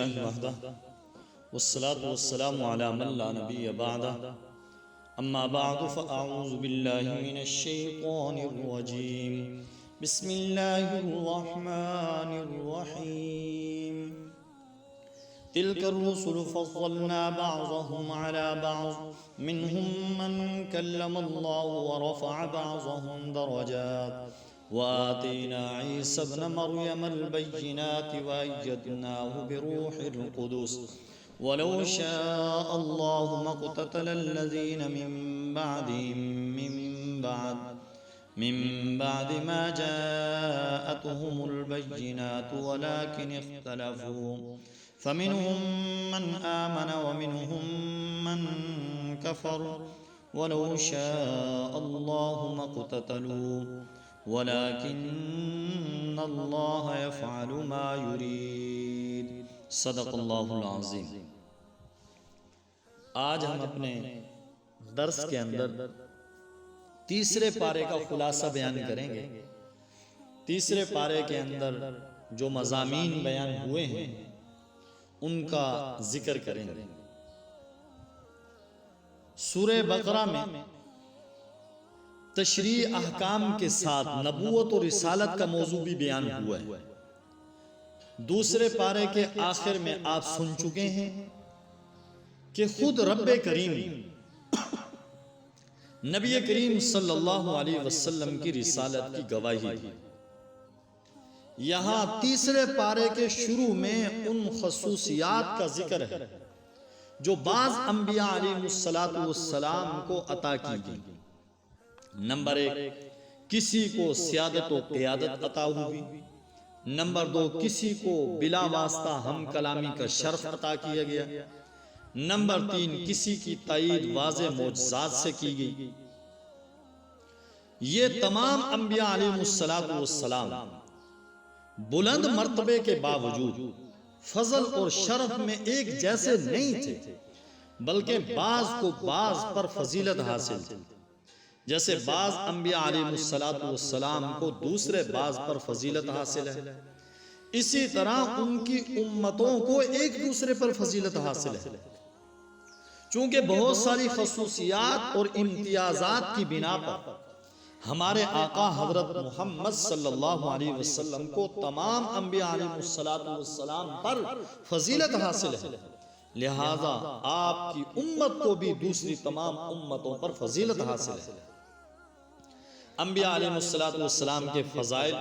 للہ وحدہ والصلاة والسلام علی من لا نبی بعدہ اما بعد فاعوذ باللہ من الشیطان الرجیم بسم اللہ الرحمن الرحیم تلك الرسل فضلنا بعضهم على بعض منهم من كلم الله ورفع بعضهم درجات وآتينا عيسى ابن مريم البينات وأيدناه بروح القدس ولو شاء الله ما اقتتل الذين من بعد ما جاءتهم البينات ولكن اختلفوا فمنهم من آمن ومنهم من كفر ولو شاء الله ما اقتتلوا وَلَكِنَّ اللَّهَ يَفْعَلُ مَا يُرِيدُ صدق اللہ العظیم۔ آج ہم اپنے درس کے اندر تیسرے پارے کا خلاصہ بیان کریں گے۔ تیسرے پارے کے اندر جو مضامین بیان ہوئے ہیں ان کا ذکر کریں گے۔ سورہ بقرہ میں تشریع احکام کے ساتھ نبوت اور رسالت کا موضوع بھی بیان ہوا ہے۔ دوسرے پارے کے آخر میں آپ سن چکے ہیں کہ خود رب کریم نبی کریم صلی اللہ علیہ وسلم کی رسالت کی گواہی دی۔ یہاں تیسرے پارے کے شروع میں ان خصوصیات کا ذکر ہے جو بعض انبیاء علیہ السلام کو عطا کی گئی۔ نمبر 1، کسی کو سیادت و قیادت عطا ہوئی۔ نمبر 2، کسی کو بلا واسطہ ہم کلامی کا شرف عطا کیا گیا۔ نمبر 3، کسی کی تائید واضح معجزات سے کی گئی۔ یہ تمام انبیاء علیہ السلام بلند مرتبے کے باوجود فضل اور شرف میں ایک جیسے نہیں تھے، بلکہ بعض کو بعض پر فضیلت حاصل تھی۔ جیسے بعض انبیاء علیہ السلام کو دوسرے بعض پر فضیلت حاصل ہے، اسی طرح ان کی امتوں کو ایک دوسرے پر فضیلت حاصل ہے۔ چونکہ بہت ساری خصوصیات اور امتیازات کی بنا پر ہمارے آقا حضرت محمد صلی اللہ علیہ وسلم کو تمام انبیاء علیہ السلام پر فضیلت حاصل ہے، لہذا آپ کی امت کو بھی دوسری تمام امتوں پر فضیلت حاصل ہے۔ انبیاء علیہ السلام کے فضائل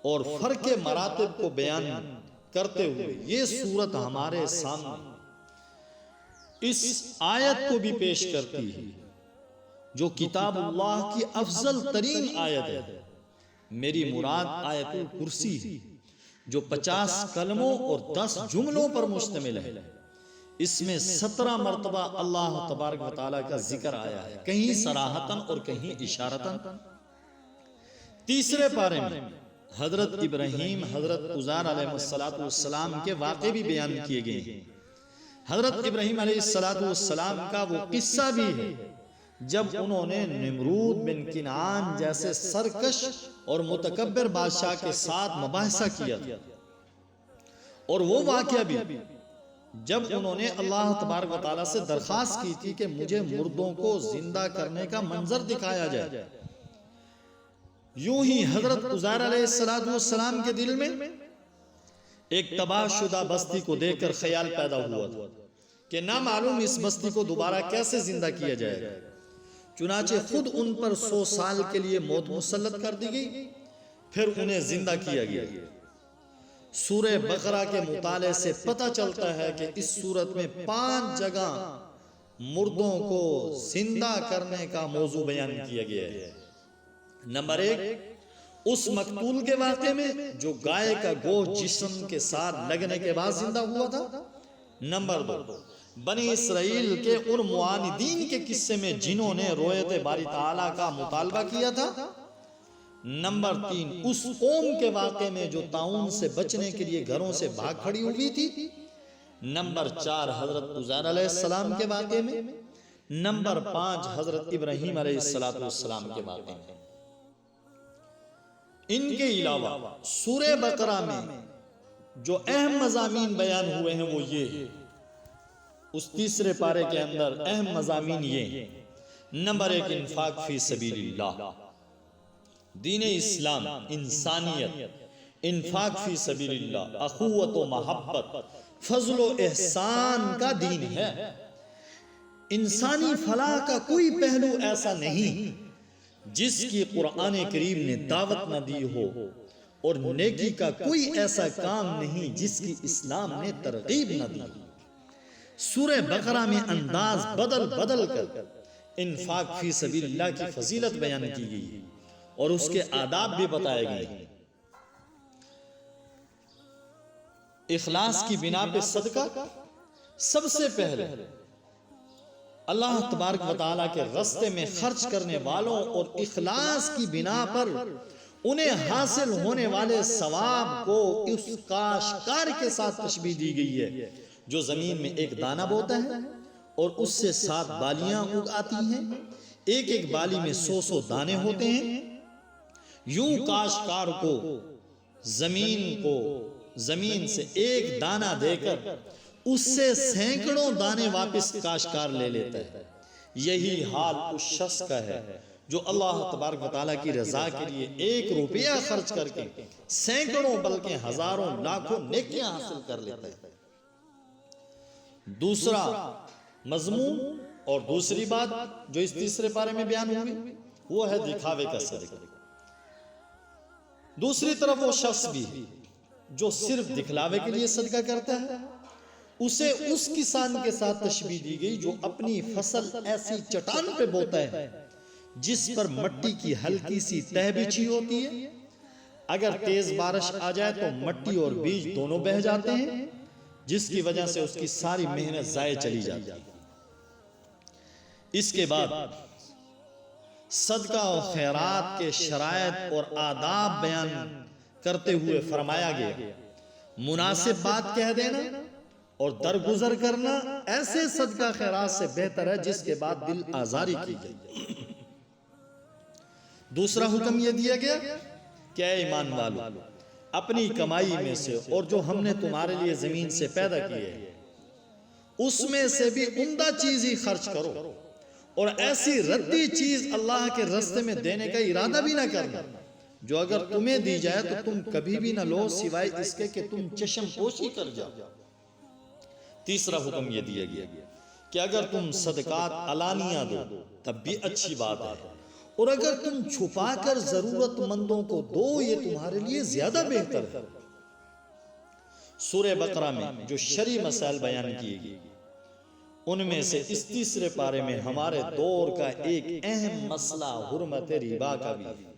اور فرق مراتب کو بیان کرتے ہوئے یہ صورت ہمارے سامنے اس آیت کو بھی پیش کرتی ہے جو کتاب اللہ کی افضل ترین آیت ہے۔ میری مراد آیت الکرسی ہے جو 50 کلموں اور 10 جملوں پر مشتمل ہے۔ اس میں 17 مرتبہ اللہ تبارک و تعالیٰ کا ذکر آیا ہے، کہیں صراحتاً اور کہیں اشارتاً۔ تیسرے پارے میں حضرت ابراہیم حضرت عزیر علیہ السلام کے واقعے بھی بیان کیے گئے ہیں۔ حضرت ابراہیم علیہ السلام کا وہ قصہ بھی ہے جب انہوں نے نمرود بن کنعان جیسے سرکش اور متکبر بادشاہ کے ساتھ مباحثہ کیا تھا، اور وہ واقعہ بھی جب انہوں نے اللہ تبارک و تعالیٰ سے درخواست کی تھی کہ مجھے مردوں کو زندہ کرنے کا منظر دکھایا جائے۔ یوں ہی حضرت عزیر علیہ السلام کے دل میں ایک تباہ شدہ بستی کو دیکھ کر خیال پیدا ہوا تھا کہ نہ معلوم اس بستی کو دوبارہ کیسے زندہ کیا جائے گا۔ چنانچہ خود ان پر 100 سال کے لیے موت مسلط کر دی گئی، پھر انہیں زندہ کیا گیا۔ سورہ بقرہ کے مطالعے سے پتہ چلتا ہے کہ اس سورت میں 5 جگہ مردوں کو زندہ کرنے کا موضوع بیان کیا گیا ہے۔ نمبر 1، اس مقتول کے واقعے میں جو گائے کا گوشت جسم کے ساتھ لگنے کے بعد زندہ ہوا تھا۔ نمبر 2، بنی اسرائیل کے ان معاندین کے قصے میں جنہوں نے رؤیت باری تعالیٰ کا مطالبہ کیا تھا۔ نمبر 3، اس قوم کے واقعے میں جو طاعون سے بچنے کے لیے گھروں سے بھاگ کھڑی ہوئی تھی۔ نمبر 4، حضرت عزیر علیہ السلام کے واقعے میں۔ نمبر 5، حضرت ابراہیم علیہ السلام کے واقعے میں۔ ان کے علاوہ سورہ بقرہ میں جو اہم مضامین بیان ہوئے ہیں وہ یہ ہے، اس تیسرے پارے کے اندر اہم مضامین یہ ہیں۔ نمبر 1، انفاق فی سبیل اللہ، دین اسلام، انسانیت، انفاق فی سبیل اللہ، اخوت و محبت، فضل و احسان کا دین ہے۔ انسانی فلاح کا کوئی پہلو ایسا نہیں جس کی قرآن کریم نے دعوت نہ دی ہو، اور نیکی کا کوئی ایسا کام نہیں جس کی اسلام نے ترغیب نہ دی ہو۔ سورہ بقرہ میں انداز بدل بدل کر انفاق فی سبیل اللہ کی فضیلت بیان کی گئی ہے اور اس کے آداب بھی بتائے گئے ہیں۔ اخلاص کی بنا پہ صدقہ سب سے پہلے اللہ تبارک و تعالیٰ کے راستے میں خرچ کرنے والوں اور اخلاص کی بنا پر انہیں حاصل ہونے والے ثواب کو اس کاشتکار کے ساتھ تشبیہ دی گئی ہے جو زمین میں ایک دانہ بوتا ہے اور اس سے 7 بالیاں اگ آتی ہیں، ایک ایک بالی میں 100 دانے ہوتے ہیں۔ یوں کاشتکار کو زمین سے ایک دانہ دے کر اس سے سینکڑوں دانے واپس کاشتکار لے لیتا ہے۔ یہی حال اس شخص کا ہے جو اللہ تبارک و تعالیٰ کی رضا کے لیے 1 روپیہ خرچ کر کے سینکڑوں بلکہ ہزاروں لاکھوں نیکیاں حاصل کر لیتا ہے۔ دوسرا مضمون اور دوسری بات جو اس تیسرے پارے میں بیان ہوئی وہ ہے دکھاوے کا صدقہ۔ دوسری طرف وہ شخص بھی جو صرف دکھلاوے کے لیے صدقہ کرتا ہے، اسے اس کسان کے ساتھ تشبیہ دی گئی جو اپنی فصل ایسی چٹان پہ بوتا ہے جس پر مٹی کی ہلکی سی تہ بچھی ہوتی ہے، اگر تیز بارش آ جائے تو مٹی اور بیج دونوں بہہ جاتے ہیں، جس کی وجہ سے اس کی ساری محنت ضائع چلی جاتی ہے۔ اس کے بعد صدقہ و خیرات کے شرائط اور آداب بیان کرتے ہوئے فرمایا گیا، مناسب بات کہہ دینا اور درگزر کرنا ایسے صدقہ خیرات سے بہتر ہے جس کے بعد دل آزاری کی جائے۔ دوسرا حکم یہ دیا گیا کہ اے ایمان والو، اپنی کمائی میں سے اور جو ہم نے تمہارے لیے زمین سے پیدا کی ہے اس میں سے بھی عمدہ چیز ہی خرچ کرو، اور ایسی ردی چیز اللہ کے راستے میں دینے کا ارادہ بھی نہ کرنا جو اگر تمہیں دی جائے تو تم کبھی بھی نہ لو سوائے اس کے کہ تم چشم پوشی کر جاؤ۔ تیسرا حکم یہ دیا گیا کہ اگر تم صدقات علانیہ دو تب بھی اچھی بات ہے، اور اگر تم چھپا کر ضرورت مندوں کو دو یہ تمہارے لیے زیادہ بہتر ہے۔ سورہ بقرہ میں جو شرعی مسائل بیان کیے گئے ان میں سے اس تیسرے پارے میں ہمارے دور کا ایک اہم مسئلہ حرمت ربا کا بھی ہے۔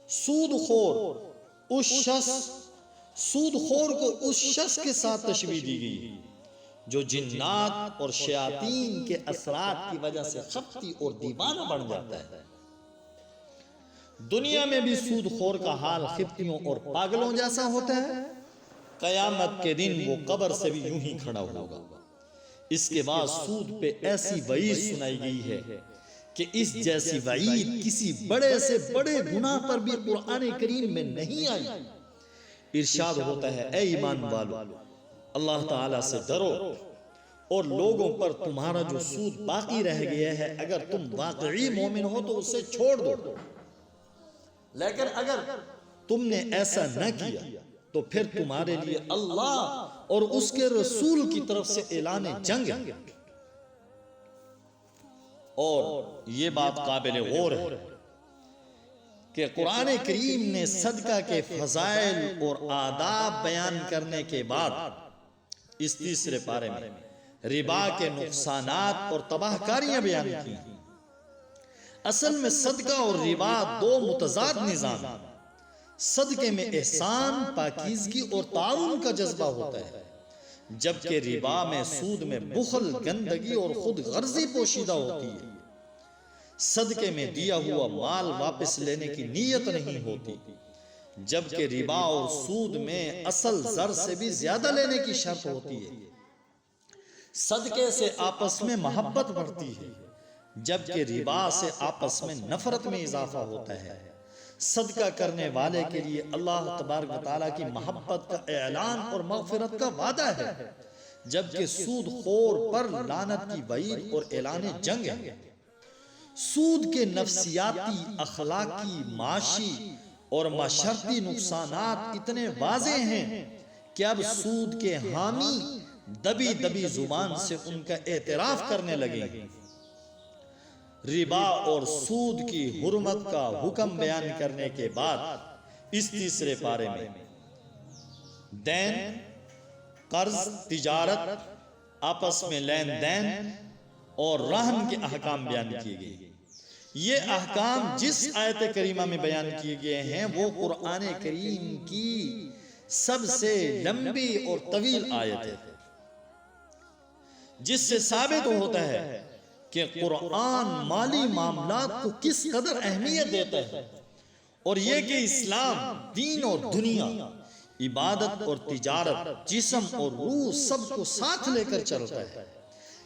سود خور کو اس شخص کے ساتھ تشبیہ دی گئی جو جنات اور شیاطین کے اثرات کی وجہ سے خفتی اور دیوانہ بن جاتا ہے۔ دنیا میں بھی سود خور کا حال خفتیوں اور پاگلوں جیسا ہوتا ہے، قیامت کے دن وہ قبر سے بھی یوں ہی کھڑا ہوگا۔ اس کے بعد سود پہ ایسی وعید سنائی گئی ہے کہ اس جیسی وعید کسی بڑے سے بڑے گناہ پر بھی قرآن کریم میں نہیں آئی۔ ارشاد ہوتا ہے، اے ایمان والو، اللہ تعالیٰ سے ڈرو اور لوگوں پر تمہارا جو سود باقی رہ گیا ہے اگر تم واقعی مومن ہو تو اسے چھوڑ دو، لیکن اگر تم نے ایسا نہ کیا تو پھر تمہارے لیے اللہ اور اس کے رسول کی طرف سے اعلان جنگ ہے۔ اور یہ بات قابل غور ہے کہ قرآن کریم نے صدقہ کے فضائل اور آداب بیان کرنے کے بعد اس تیسرے پارے میں ربا کے نقصانات اور تباہ کاریاں بیان کی ہیں۔ اصل میں صدقہ اور ربا 2 متضاد نظام ہیں۔ صدقے میں احسان، پاکیزگی اور تعاون کا جذبہ ہوتا ہے، جبکہ ربا میں سود میں بخل، گندگی اور خود غرضی پوشیدہ ہوتی ہے۔ صدقے میں دیا ہوا مال واپس لینے کی نیت نہیں ہوتی، جبکہ ربا اور سود میں اصل زر سے بھی زیادہ لینے کی شرط ہوتی ہے۔ صدقے سے آپس میں محبت بڑھتی ہے، جبکہ ربا سے آپس میں نفرت میں اضافہ ہوتا ہے۔ صدقہ کرنے والے کے لیے اللہ تبارک و تعالیٰ کی محبت کا اعلان اور مغفرت کا وعدہ ہے، جبکہ سود خور پر لعنت کی وعید اور اعلان جنگ ہے۔ سود کے نفسیاتی، اخلاقی، معاشی اور معاشرتی نقصانات اتنے واضح ہیں کہ اب سود کے حامی دبی دبی زبان سے ان کا اعتراف کرنے لگے ہیں۔ ربا اور سود کی حرمت کا حکم بیان کرنے کے بعد اس تیسرے پارے میں دین، قرض، تجارت، آپس میں لین دین اور رہن کے احکام بیان کیے گئے۔ یہ احکام جس آیت کریمہ میں بیان کیے گئے ہیں وہ قرآن کریم کی سب سے لمبی اور طویل آیت ہے، جس سے ثابت ہوتا ہے کہ قرآن مالی معاملات کو کس قدر اہمیت دیتا ہے، اور یہ کہ اسلام دین اور دنیا، عبادت اور تجارت، جسم اور روح سب کو ساتھ لے کر چلتا ہے۔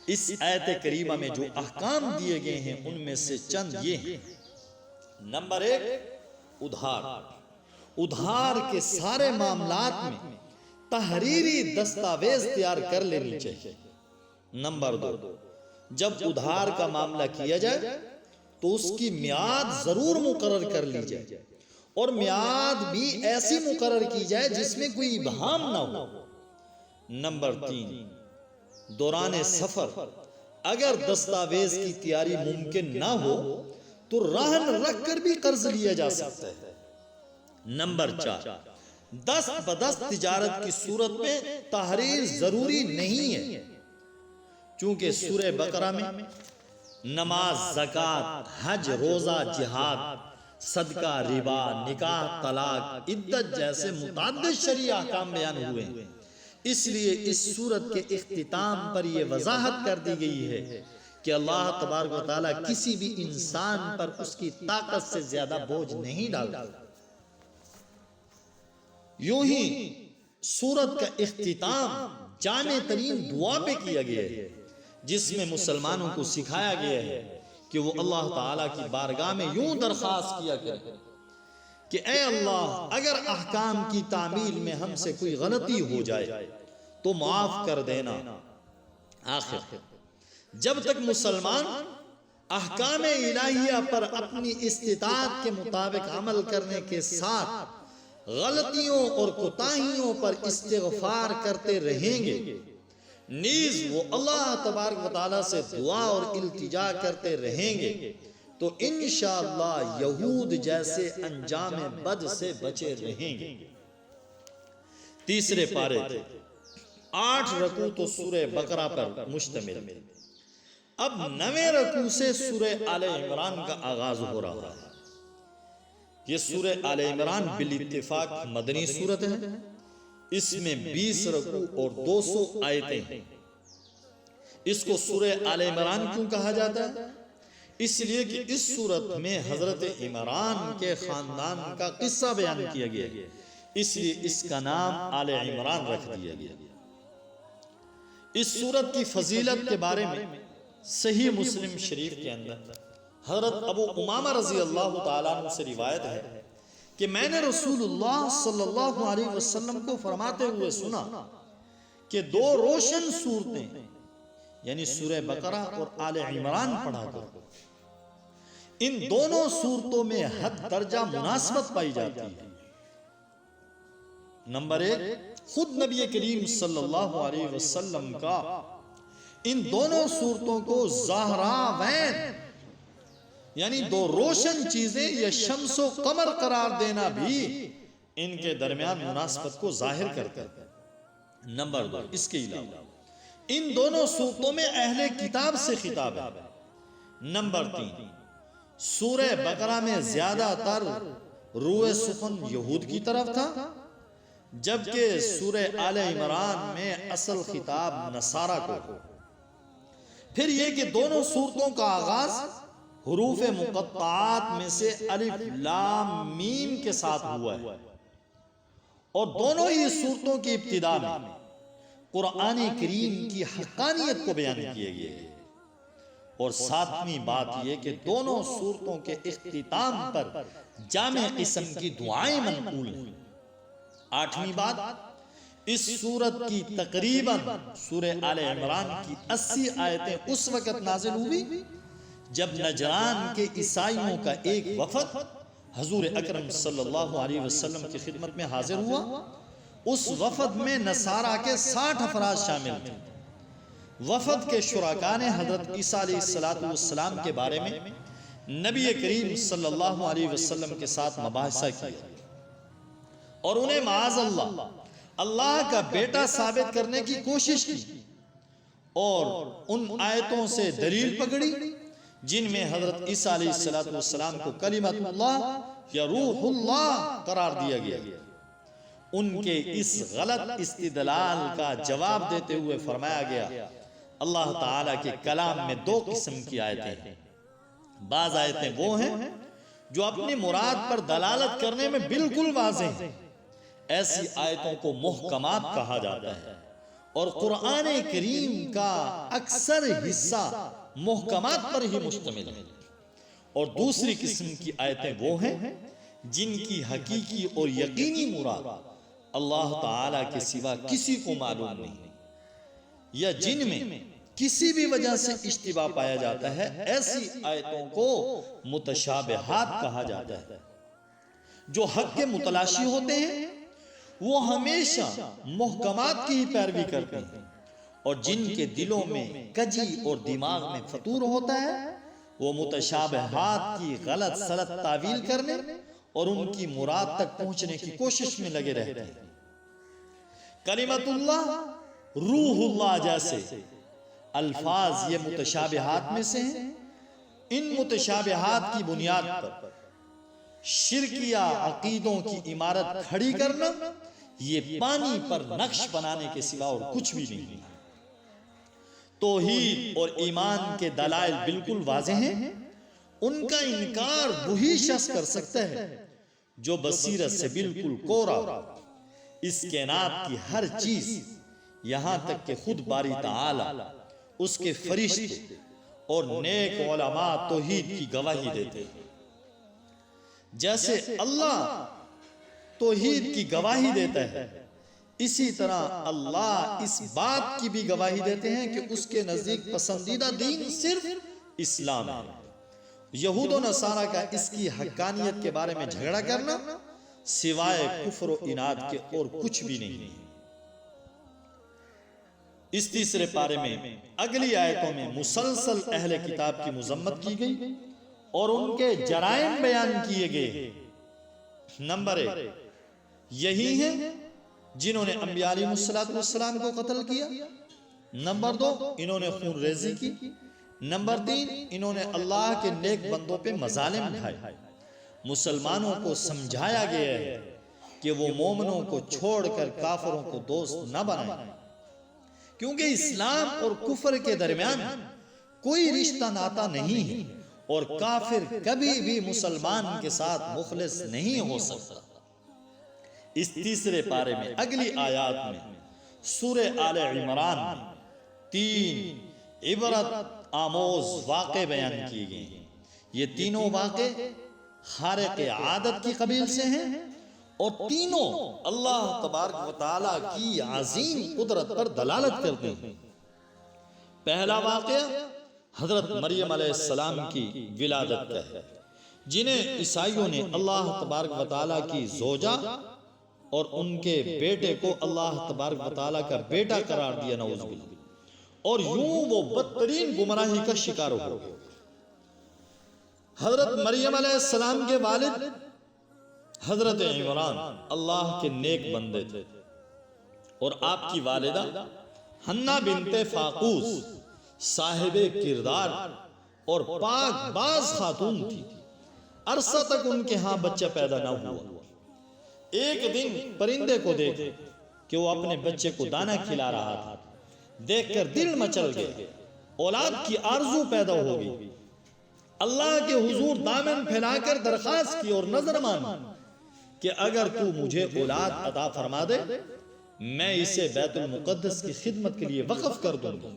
اس آیت کریمہ میں جو احکام دیے گئے ہیں ان میں سے چند یہ ہیں۔ نمبر 1، ادھار کے سارے معاملات میں تحریری دستاویز تیار کر لینی چاہیے۔ نمبر 2، جب ادھار کا معاملہ کیا جائے تو اس کی میعاد ضرور مقرر کر لی جائے، اور میعاد بھی ایسی مقرر کی جائے جس میں کوئی ابہام نہ ہو۔ نمبر 3، دوران سفر اگر دستاویز کی تیاری ممکن نہ ہو تو رہن رکھ کر بھی قرض لیا جا سکتا ہے۔ نمبر 4، دست بدست تجارت کی صورت میں تحریر ضروری نہیں ہے، چونکہ سورہ بقرہ میں نماز، زکوٰۃ، حج، روزہ، جہاد، صدقہ، ربا، نکاح، طلاق، عدت جیسے متعدد شرعی احکام بیان ہوئے ہیں۔ اس لیے اس سورت کے اختتام پر یہ وضاحت کر دی گئی ہے کہ اللہ تبارک و تعالیٰ کسی بھی انسان پر اس کی طاقت سے زیادہ بوجھ نہیں ڈالتا۔ یوں ہی سورت کا اختتام جامع ترین دعا پہ کیا گیا ہے، جس میں مسلمانوں کو سکھایا گیا ہے کہ وہ اللہ تعالیٰ کی بارگاہ میں یوں درخواست کیا کریں کہ اے اللہ، اگر احکام کی تعمیل میں ہم سے کوئی غلطی ہو جائے تو معاف کر دینا۔ آخر جب تک مسلمان احکام الہیہ پر اپنی استطاعت کے مطابق عمل کرنے کے ساتھ غلطیوں اور کوتاہیوں پر استغفار کرتے رہیں گے، نیز وہ اللہ تبارک و تعالیٰ سے دعا اور التجا کرتے رہیں گے، تو انشاءاللہ یہود جیسے انجام بد سے بچے رہیں گے۔ تیسرے پارے 8 رکوع تو سورہ بقرہ پر مشتمل۔ اب 9ویں رکوع سے سورہ آل عمران کا آغاز ہو رہا ہے۔ یہ سورہ آل عمران بالاتفاق مدنی سورت ہے۔ اس میں 20 رکوع اور 200 آیتیں ہیں۔ اس کو سورہ آل عمران کیوں کہا جاتا ہے؟ اس لیے کہ اس سورت میں حضرت عمران کے خاندان کا قصہ بیان کیا گیا ہے، اس لیے اس کا نام آل عمران رکھ دیا گیا۔ اس سورت کی فضیلت کے بارے میں صحیح مسلم شریف کے اندر حضرت ابو امامہ رضی اللہ تعالیٰ عنہ سے روایت ہے کہ میں نے رسول اللہ صلی اللہ علیہ وسلم کو فرماتے ہوئے سنا کہ 2 روشن صورتیں یعنی سورہ بقرہ اور آل عمران پڑھا کرو۔ ان دونوں صورتوں میں حد درجہ مناسبت پائی جاتی ہے۔ نمبر 1، خود نبی کریم صلی اللہ علیہ وسلم کا ان دونوں صورتوں کو زہراوین یعنی 2 روشن چیزیں یا شمس و قمر قرار دینا بھی ان کے درمیان مناسبت کو ظاہر کرتا ہے۔ نمبر 2، اس کے علاوہ ان دونوں صورتوں میں اہل کتاب سے خطاب ہے۔ نمبر 3، سورہ بقرہ میں زیادہ تر روح سخن یہود کی طرف تھا، جبکہ سورہ آل عمران میں اصل خطاب نصارہ کو۔ پھر یہ کہ دونوں صورتوں کا آغاز حروف مقطعات میں سے الف لام میم کے ساتھ ہوا ہے، اور دونوں ہی صورتوں کی ابتدا میں قرآن کریم کی حقانیت کو بیان کیا گیا ہے۔ اور ساتویں بات یہ کہ دونوں سورتوں کے اختتام پر جامع قسم کی دعائیں منقول ہیں۔ آٹھویں بات، اس سورت کی تقریباً سورہ آل عمران کی 80 آیتیں اس وقت نازل ہوئی جب نجران کے عیسائیوں کا ایک وفد حضور اکرم صلی اللہ علیہ وسلم کی خدمت میں حاضر ہوا۔ اس وفد میں نصارہ کے 60 افراد شامل تھے۔ وفد کے شرکاء نے حضرت عیسیٰ علیہ السلام کے بارے میں نبی کریم صلی اللہ علیہ وسلم کے ساتھ مباحثہ کیا اور انہیں معاذ اللہ کا بیٹا ثابت کرنے کی کوشش کی، اور ان آیتوں سے دلیل پکڑی جن میں حضرت عیسیٰ علیہ السلام کو کلمۃ اللہ یا روح اللہ قرار دیا گیا۔ ان کے اس غلط استدلال کا جواب دیتے ہوئے فرمایا گیا، اللہ تعالیٰ کے کلام میں 2 قسم کی آیتیں ہیں۔ بعض آیتیں وہ ہیں جو اپنی مراد پر دلالت کرنے میں بالکل واضح ہیں، ایسی آیتوں کو محکمات کہا جاتا ہے، اور قرآن کریم کا اکثر حصہ محکمات پر ہی مشتمل ہے۔ اور دوسری قسم کی آیتیں وہ ہیں جن کی حقیقی اور یقینی مراد اللہ تعالیٰ کے سوا کسی کو معلوم نہیں، یا جن میں کسی بھی وجہ سے اشتباہ پایا جاتا ہے، ایسی آیتوں کو متشابہات کہا جاتا ہے۔ جو حق کے متلاشی ہوتے ہیں وہ ہمیشہ محکمات کی ہی پیروی کرتے ہیں، اور جن کے دلوں میں کجی اور دماغ میں فطور ہوتا ہے وہ متشابہات کی غلط سلط تعویل کرنے اور ان کی مراد تک پہنچنے کی کوشش میں لگے رہتے ہیں۔ کلمۃ اللہ، روح اللہ جیسے الفاظ یہ متشابہات میں سے ہیں۔ ان متشابہات کی بنیاد پر شرکیہ عقیدوں کی عمارت کھڑی کرنا یہ پانی پر نقش بنانے کے سوا اور کچھ بھی نہیں۔ توحید اور ایمان کے دلائل بالکل واضح ہیں، ان کا انکار وہی شخص کر سکتا ہے جو بصیرت سے بالکل کورا۔ اس کائنات کی ہر چیز، یہاں تک کہ خود باری تعالی، اس کے فرشتے اور نیک علماء توحید کی گواہی دیتے ہیں۔ جیسے اللہ توحید کی گواہی دیتا ہے، اسی طرح اللہ اس بات کی بھی گواہی دیتے ہیں کہ اس کے نزدیک پسندیدہ دین صرف اسلام ہے۔ یہود و نصارہ کا اس کی حقانیت کے بارے میں جھگڑا کرنا سوائے کفر و عناد کے اور کچھ بھی نہیں ہے۔ اس تیسرے پارے میں اگلی آیتوں میں مسلسل اہل کتاب کی مذمت کی گئی اور ان کے جرائم بیان کیے گئے۔ نمبر 1 یہی ہیں جنہوں نے انبیاء علیہ السلام کو قتل کیا۔ نمبر 2 انہوں نے خون ریزی کی۔ نمبر 3 انہوں نے اللہ کے نیک بندوں پہ مظالم اٹھائے۔ مسلمانوں کو سمجھایا گیا ہے کہ وہ مومنوں کو چھوڑ کر کافروں کو دوست نہ بنائیں، کیونکہ اسلام اور کفر کے درمیان کوئی رشتہ ناتا نہیں ہے، اور کافر کبھی بھی مسلمان کے ساتھ مخلص نہیں ہو سکتا۔ اس تیسرے پارے میں اگلی آیات میں سورہ آل عمران میں 3 عبرت آموز واقع بیان کیے گئے ہیں۔ یہ تینوں واقع خارق عادت کی قبیل سے ہیں اور تینوں اللہ تبارک و تعالیٰ کی عظیم قدرت پر دلالت کرتے ہیں۔ پہلا واقعہ حضرت مریم علیہ السلام کی ولادت کا ہے، جنہیں عیسائیوں نے اللہ تبارک و تعالیٰ کی زوجہ اور ان کے بیٹے کو اللہ تبارک و تعالیٰ کا بیٹا قرار دیا، نعوذ باللہ، اور یوں وہ بدترین گمراہی کا شکار ہو گئے۔ حضرت مریم علیہ السلام کے والد حضرت عمران اللہ کے نیک بندے تھے، اور آپ کی والدہ حنہ بنت فاقوس صاحب کردار اور پاک باز خاتون تھی۔ عرصہ تک ان کے ہاں بچہ پیدا نہ ہوا۔ ایک دن پرندے کو دیکھا کہ وہ اپنے بچے کو دانہ کھلا رہا تھا، دیکھ کر دل مچل گیا، اولاد کی آرزو پیدا ہو گئی۔ اللہ کے حضور دامن پھیلا کر درخواست کی اور نظر مانی کہ اگر تو مجھے اولاد عطا فرما دے میں اسے بیت المقدس کی خدمت کے لیے وقف کر دوں گا۔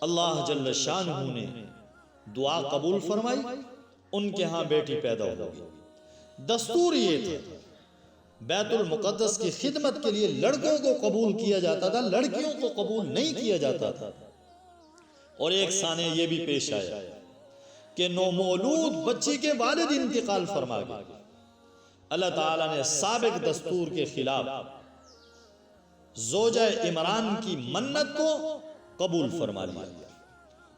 اللہ جل شانہ نے دعا قبول فرمائی، ان کے ہاں بیٹی پیدا ہوگی۔ دستور یہ تھا، بیت المقدس کی خدمت کے لیے لڑکوں کو قبول کیا جاتا تھا، لڑکیوں کو قبول نہیں کیا جاتا تھا۔ اور ایک سانے یہ بھی پیش آیا کہ نومولود بچی کے والد انتقال فرما گئے۔ اللہ تعالیٰ نے سابق دستور کے خلاف زوجہ عمران کی منت کو قبول فرما لیا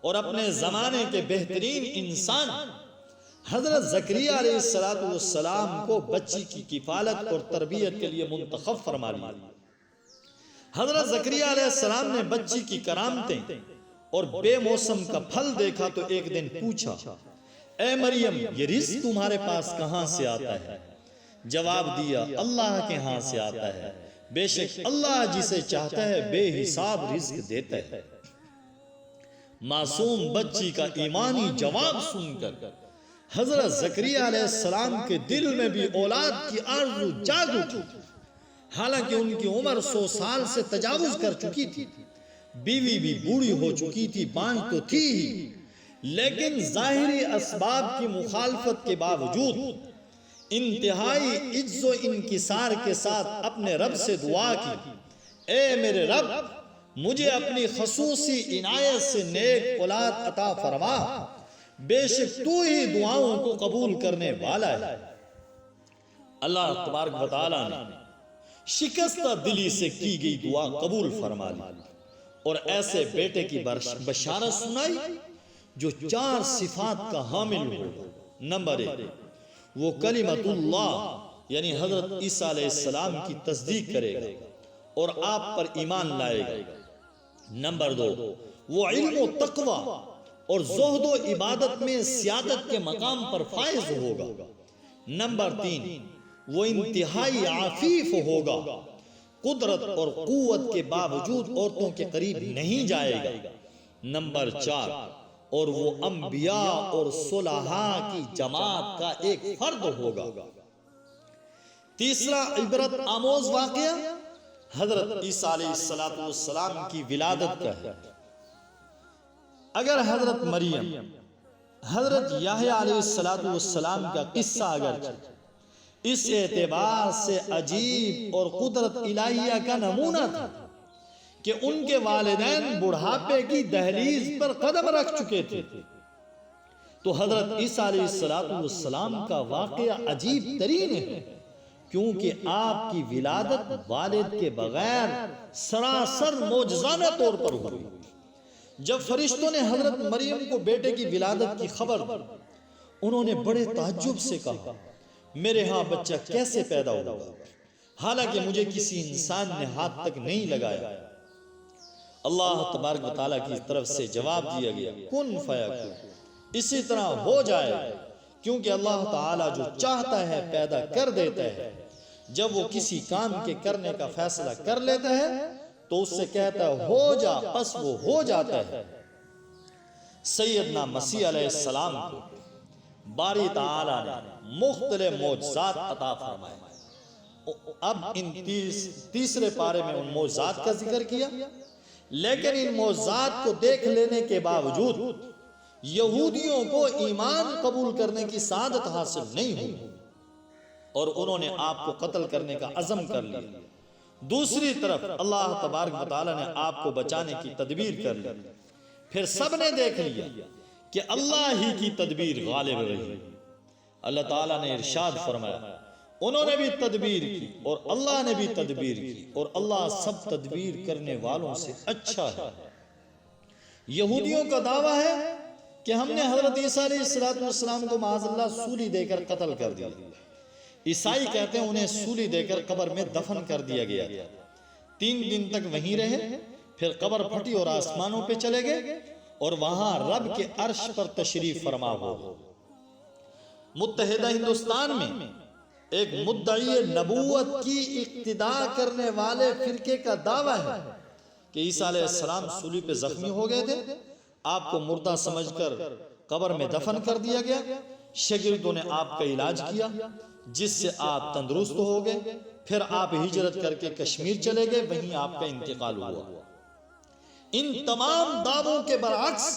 اور اپنے زمانے کے بہترین انسان حضرت زکریا علیہ السلام کو بچی کی کفالت اور تربیت کے لیے منتخب فرما لیا۔ حضرت زکریا علیہ السلام نے بچی کی کرامتیں اور بے موسم کا پھل دیکھا تو ایک دن پوچھا، اے مریم یہ رزق تمہارے پاس کہاں سے آتا ہے؟ جواب دیا، اللہ کے ہاں سے آتا ہے، بے شک اللہ جسے چاہتا ہے بے حساب رزق دیتا ہے۔ معصوم بچی کا ایمانی جواب سن کر حضرت زکریا علیہ السلام کے دل میں بھی اولاد کی آرزو جاگ اٹھی، حالانکہ ان کی عمر 100 سال سے تجاوز کر چکی تھی، بیوی بھی بوڑھی ہو چکی تھی، بانج تو تھی ہی، لیکن ظاہری اسباب کی مخالفت کے باوجود انتہائی عجز و انکسار کے ساتھ اپنے رب سے دعا کی، اے میرے رب مجھے اپنی خصوصی عنایت سے نیک اولاد عطا فرما، بے شک تو ہی دعاؤں کو قبول کرنے والا ہے۔ اللہ تبارک و تعالیٰ نے شکستہ دلی سے کی گئی دعا قبول فرما لی اور ایسے بیٹے کی بشارت سنائی جو 4 صفات کا حامل ہو۔ نمبر 1، وہ کلمت اللہ یعنی حضرت عیسیٰ علیہ السلام کی تصدیق کرے گا اور آپ پر ایمان لائے گا۔ نمبر 2، وہ علم و تقوی اور زہد و عبادت میں سیادت کے مقام پر فائز ہوگا۔ نمبر 3، وہ انتہائی عفیف ہوگا، قدرت اور قوت کے باوجود عورتوں کے قریب نہیں جائے گا۔ نمبر 4، اور وہ انبیاء اور صلحاء کی جماعت کا ایک فرد ہوگا۔ تیسرا عبرت آموز واقعہ حضرت عیسیٰ علیہ السلام کی ولادت کا ہے۔ اگر حضرت مریم، حضرت یحییٰ علیہ السلام کا قصہ اگرچہ اس اعتبار سے عجیب اور قدرت الہیہ کا نمونہ تھا کہ ان کے والدین بڑھاپے کی دہلیز پر قدم رکھ چکے تھے، تو حضرت عیسیٰ علیہ السلام کا واقعہ عجیب ترین ہے، کیونکہ آپ کی ولادت والد کے بغیر سراسر معجزانہ طور پر ہوئی۔ جب فرشتوں نے حضرت مریم کو بیٹے کی ولادت کی خبر دی، انہوں نے بڑے تعجب سے کہا، میرے ہاں بچہ کیسے پیدا ہوگا، حالانکہ مجھے کسی انسان نے ہاتھ تک نہیں لگایا۔ اللہ تبارک و تعالیٰ کی طرف سے جواب دیا گیا، کن فیکون، اسی طرح ہو جائے، کیونکہ اللہ تعالیٰ جو چاہتا ہے پیدا کر دیتا ہے۔ جب وہ کسی کام کے کرنے کا فیصلہ کر لیتا ہے تو اس سے کہتا ہے ہو جا، پس وہ ہو جاتا ہے۔ سیدنا مسیح علیہ السلام کو باری تعالیٰ نے مختلف معجزات عطا فرمائے۔ اب ان تیسرے پارے میں ان معجزات کا ذکر کیا، لیکن ان معجزات کو دیکھ لینے کے باوجود یہودیوں کو ایمان قبول کرنے کی سعادت حاصل نہیں ہوئی اور انہوں نے آپ کو قتل کرنے کا عزم کر لیا۔ دوسری طرف اللہ تبارک و تعالیٰ نے آپ کو بچانے کی تدبیر کر لی۔ پھر سب نے دیکھ لیا کہ اللہ ہی کی تدبیر غالب رہی۔ اللہ تعالیٰ نے ارشاد فرمایا، انہوں نے بھی تدبیر کی اور اللہ نے بھی تدبیر کی اور اللہ سب تدبیر کرنے والوں سے اچھا ہے۔ یہودیوں کا دعویٰ ہے کہ ہم نے حضرت عیسیٰ علیہ السلام کو معاذ اللہ سولی دے کر قتل کر دیا۔ عیسائی کہتے ہیں انہیں سولی دے کر قبر میں دفن کر دیا گیا تھا۔ 3 دن تک وہیں رہے، پھر قبر پھٹی اور آسمانوں پہ چلے گئے اور وہاں رب کے عرش پر تشریف فرما ہو۔ متحدہ ہندوستان میں ایک مدعی نبوت کی اقتدا کرنے والے فرقے کا دعویٰ ہے کہ عیسیٰ علیہ السلام سولی پہ زخمی ہو گئے تھے، آپ کو مردہ سمجھ کر قبر میں دفن کر دیا گیا، شاگردوں نے آپ کا علاج کیا جس سے آپ تندرست ہو گئے، پھر آپ ہجرت کر کے کشمیر چلے گئے، وہیں آپ کا انتقال ہوا۔ ان تمام دعووں کے برعکس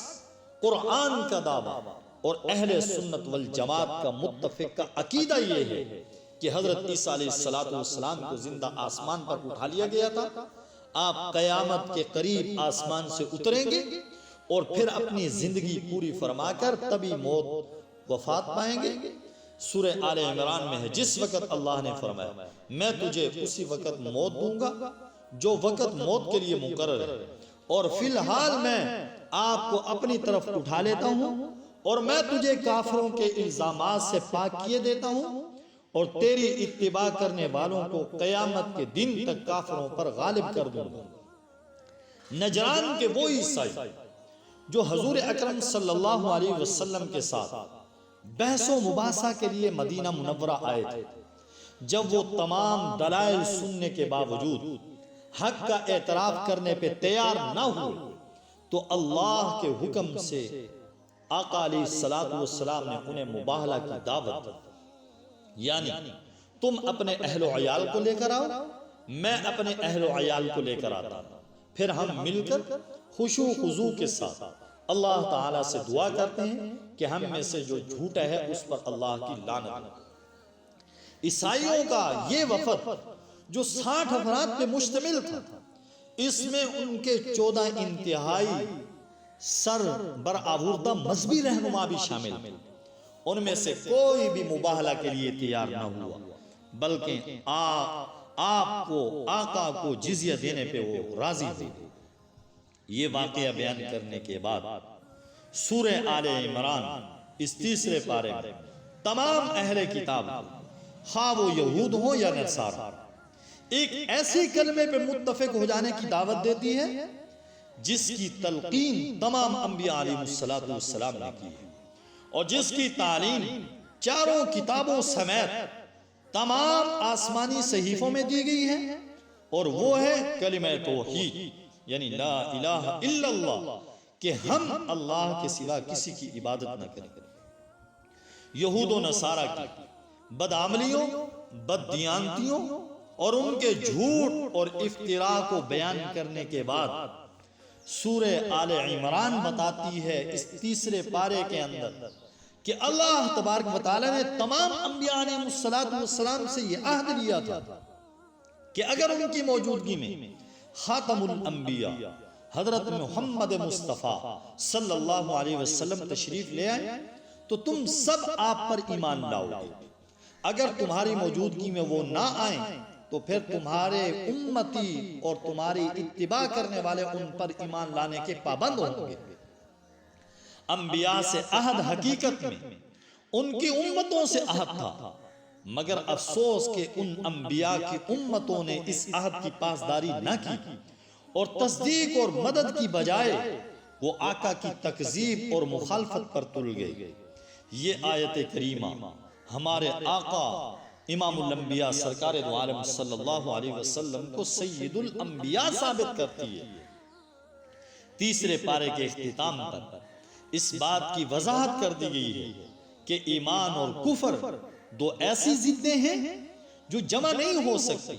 قرآن کا دعویٰ اور اہل سنت والجماعت کا متفقہ عقیدہ یہ ہے کہ حضرت عیسیٰ علیہ السلام کو زندہ آسمان پر اٹھا لیا گیا تھا. آپ قیامت کے قریب آسمان سے اتریں گے اور پھر اپنی زندگی پوری فرما کر تبھی موت وفات پائیں گے. سورہ آل عمران میں ہے جس وقت اللہ نے فرمایا میں تجھے اسی وقت موت دوں گا جو وقت موت کے لیے مقرر ہے، اور فی الحال میں آپ کو اپنی طرف اٹھا لیتا ہوں اور میں تجھے کافروں کے الزامات سے پاک کیے دیتا ہوں اور تیری اتباع کرنے والوں کو قیامت کے دن تک کافروں پر غالب کر دوں گا. نجران کے وہ عیسائی جو حضور اکرم صلی اللہ علیہ وسلم کے ساتھ بحث و مباحثہ کے لیے مدینہ منورہ آئے تھے، جب وہ تمام دلائل سننے کے باوجود حق کا اعتراف کرنے پہ تیار نہ ہوئے تو اللہ کے حکم سے آقا علیہ السلام نے انہیں مباہلہ کی دعوت دی. یعنی تم اپنے اہل و عیال کو لے کر آؤ، میں اپنے اہل و عیال کو لے کر آتا ہوں، پھر ہم مل کر خشوع و خضوع کے ساتھ اللہ تعالیٰ سے دعا کرتے ہیں کہ ہم میں سے جو جھوٹا ہے اس پر اللہ کی لعنت. عیسائیوں کا یہ وفد جو 60 افراد پہ مشتمل تھا، اس میں ان کے 14 انتہائی سر برآوردہ مذہبی رہنما بھی شامل ہیں. ان میں سے کوئی بھی مباہلہ کے لیے تیار نہ ہوا، بلکہ آپ کو آقا کو جزیہ دینے پہ وہ راضی تھے. یہ واقعہ بیان کرنے کے بعد سورہ آل عمران اس تیسرے پارے میں تمام اہل کتاب خواہ وہ یہود ہوں یا نصارہ ایک ایسی کلمے پہ متفق ہو جانے کی دعوت دیتی ہے جس کی تلقین تمام انبیاء علیہ السلام نے کی ہے اور جس کی تعلیم چاروں کتابوں سمیت تمام آسمانی صحیفوں میں دی گئی ہے، اور وہ ہے کلمہ توحید، یعنی لا الہ الا اللہ، کہ ہم اللہ کے سوا کسی کی عبادت نہ کریں. یہود و نصارہ کی بدعملیوں، بددیانتیوں اور ان کے جھوٹ اور افتراء کو بیان کرنے کے بعد سورہ آل عمران بتاتی ہے اس تیسرے پارے کے اندر کہ اللہ تبارک و تعالی نے تمام انبیاء علیہ السلام سے یہ عہد لیا تھا کہ اگر ان کی موجودگی میں خاتم الانبیاء حضرت محمد مصطفیٰ صلی اللہ علیہ وسلم تشریف لے آئے تو تم سب آپ پر ایمان لاؤ گے. اگر تمہاری موجودگی میں وہ نہ آئیں تو پھر تمہارے امتی اور تمہاری اتباع کرنے والے ان پر ایمان لانے کے پابند ہوں گے. انبیاء سے عہد حقیقت میں ان کی امتوں سے عہد تھا، مگر افسوس کہ ان انبیاء کی امتوں نے اس عہد کی پاسداری نہ کی اور تصدیق اور مدد کی بجائے وہ آقا کی تکذیب اور مخالفت پر تل گئے. یہ آیت کریمہ ہمارے آقا امام الانبیاء سرکار دو عالم صلی اللہ علیہ وسلم کو سید الانبیاء ثابت کرتی ہے. تیسرے پارے کے اختتام پر اس بات کی وضاحت کر دی گئی ہے کہ ایمان اور کفر دو ایسی ضدیں ہیں جو جمع نہیں ہو سکتی،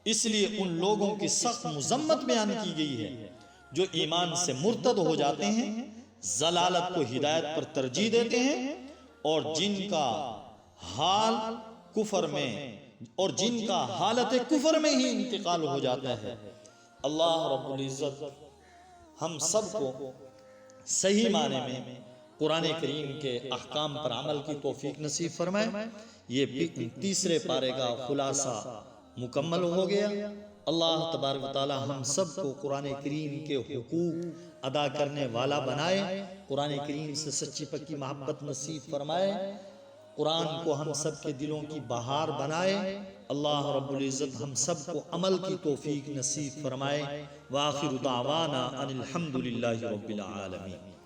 اس لیے ان لوگوں کی سخت مذمت بیان کی گئی ہے جو ایمان سے مرتد ہو جاتے ہیں، ضلالت کو ہدایت پر ترجیح دیتے ہیں، اور جن کا حالت کفر میں ہی انتقال ہو جاتا ہے. اللہ رب العزت ہم سب کو صحیح معنی میں قرآن کریم کے احکام پر عمل کی توفیق نصیب فرمائے. یہ تیسرے پارے کا خلاصہ مکمل ہو گیا. اللہ تبارک و تعالی ہم سب کو قرآن کریم کے حقوق ادا کرنے والا بنائے، قرآن کریم سے سچی پکی محبت نصیب فرمائے، قرآن کو ہم سب کے دلوں کی بہار بنائے. اللہ رب العزت ہم سب کو عمل کی توفیق نصیب فرمائے. وآخر دعوانا ان الحمد للہ رب العالمین.